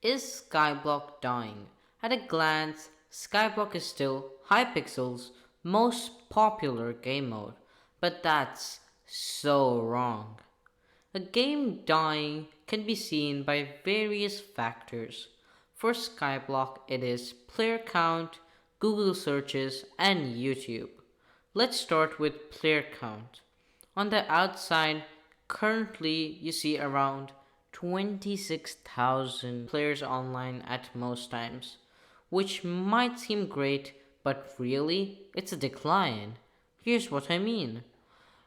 Is Skyblock dying? At a glance, Skyblock is still Hypixel's most popular game mode, but that's so wrong. A game dying can be seen by various factors. For Skyblock, it is player count, Google searches, and YouTube. Let's start with player count. On the outside, currently you see around 26,000 players online at most times, which might seem great, but really, it's a decline. Here's what I mean.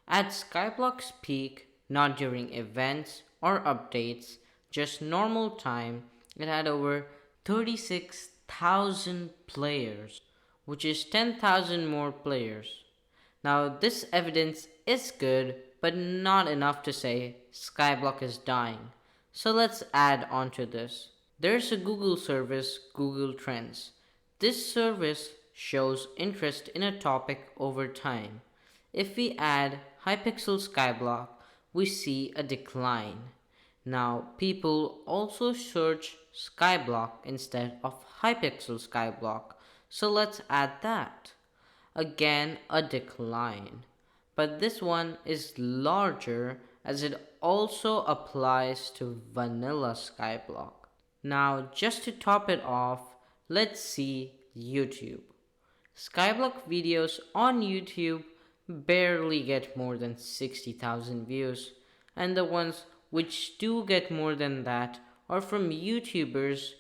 At Skyblock's peak, not during events or updates, just normal time, it had over 36,000 players, which is 10,000 more players. Now, this evidence is good, but not enough to say Skyblock is dying. So let's add on to this. There's a Google service, Google Trends. This service shows interest in a topic over time. If we add Hypixel Skyblock, we see a decline. Now, people also search Skyblock instead of Hypixel Skyblock, so let's add that. Again, a decline. But this one is larger as it also applies to vanilla Skyblock. Now, just to top it off, let's see YouTube. Skyblock videos on YouTube barely get more than 60,000 views, and the ones which do get more than that are from YouTubers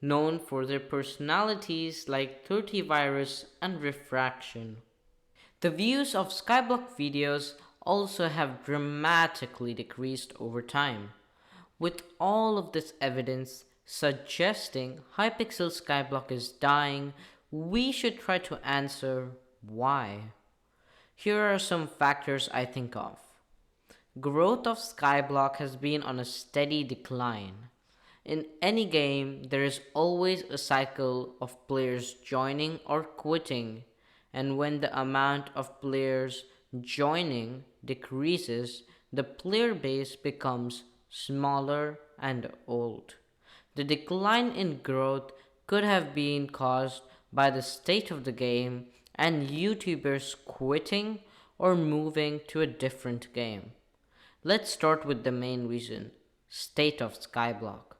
known for their personalities like 30 Virus and Refraction. The views of Skyblock videos also have dramatically decreased over time, with all of this evidence suggesting Hypixel Skyblock is dying. We should try to answer why. Here are some factors I think of. Growth of Skyblock has been on a steady decline. In any game, there is always a cycle of players joining or quitting, and when the amount of players joining decreases, the player base becomes smaller and old. The decline in growth could have been caused by the state of the game and YouTubers quitting or moving to a different game. Let's start with the main reason, state of Skyblock.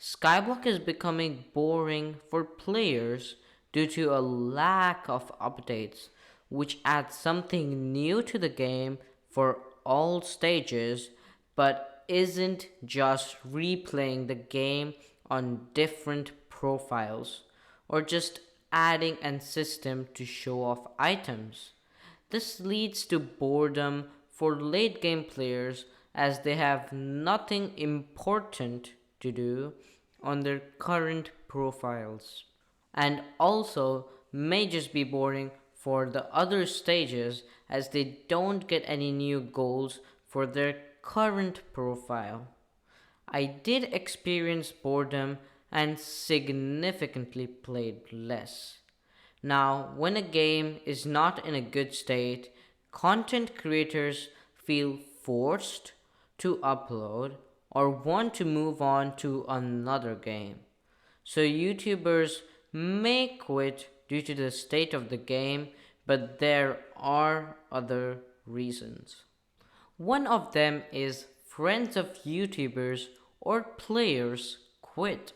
Skyblock is becoming boring for players due to a lack of updates, which adds something new to the game for all stages, but isn't just replaying the game on different profiles or just adding a system to show off items. This leads to boredom for late game players as they have nothing important to do on their current profiles, and also may just be boring for the other stages as they don't get any new goals for their current profile. I did experience boredom and significantly played less. Now, when a game is not in a good state, content creators feel forced to upload or want to move on to another game. So YouTubers may quit due to the state of the game, but there are other reasons. One of them is friends of YouTubers or players quit.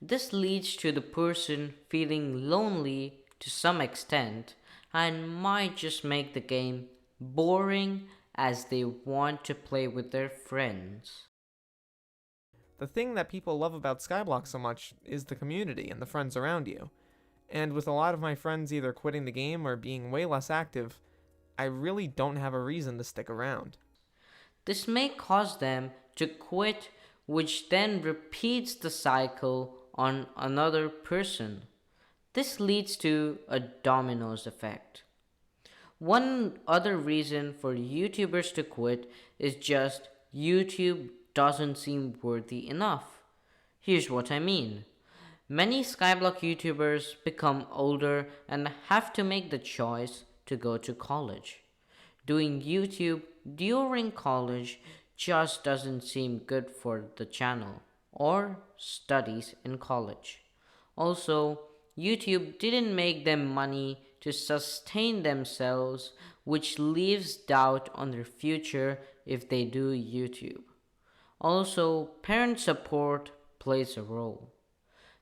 This leads to the person feeling lonely to some extent and might just make the game boring as they want to play with their friends. The thing that people love about Skyblock so much is the community and the friends around you. And with a lot of my friends either quitting the game or being way less active, I really don't have a reason to stick around. This may cause them to quit, which then repeats the cycle on another person. This leads to a dominoes effect. One other reason for YouTubers to quit is just YouTube doesn't seem worthy enough. Here's what I mean. Many Skyblock YouTubers become older and have to make the choice to go to college. Doing YouTube during college just doesn't seem good for the channel or studies in college. Also, YouTube didn't make them money to sustain themselves, which leaves doubt on their future if they do YouTube. Also, parent support plays a role.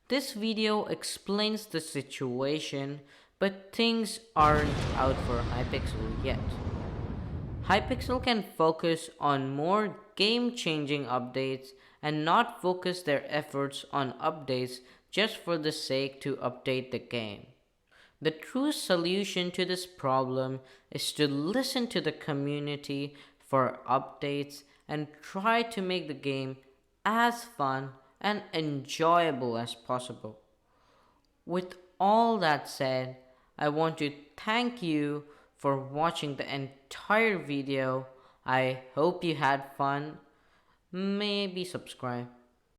This video explains the situation, but things aren't out for Hypixel yet. Hypixel can focus on more game changing updates and not focus their efforts on updates just for the sake to update the game. The true solution to this problem is to listen to the community for updates and try to make the game as fun and enjoyable as possible. With all that said, I want to thank you for watching the entire video. I hope you had fun. Maybe subscribe.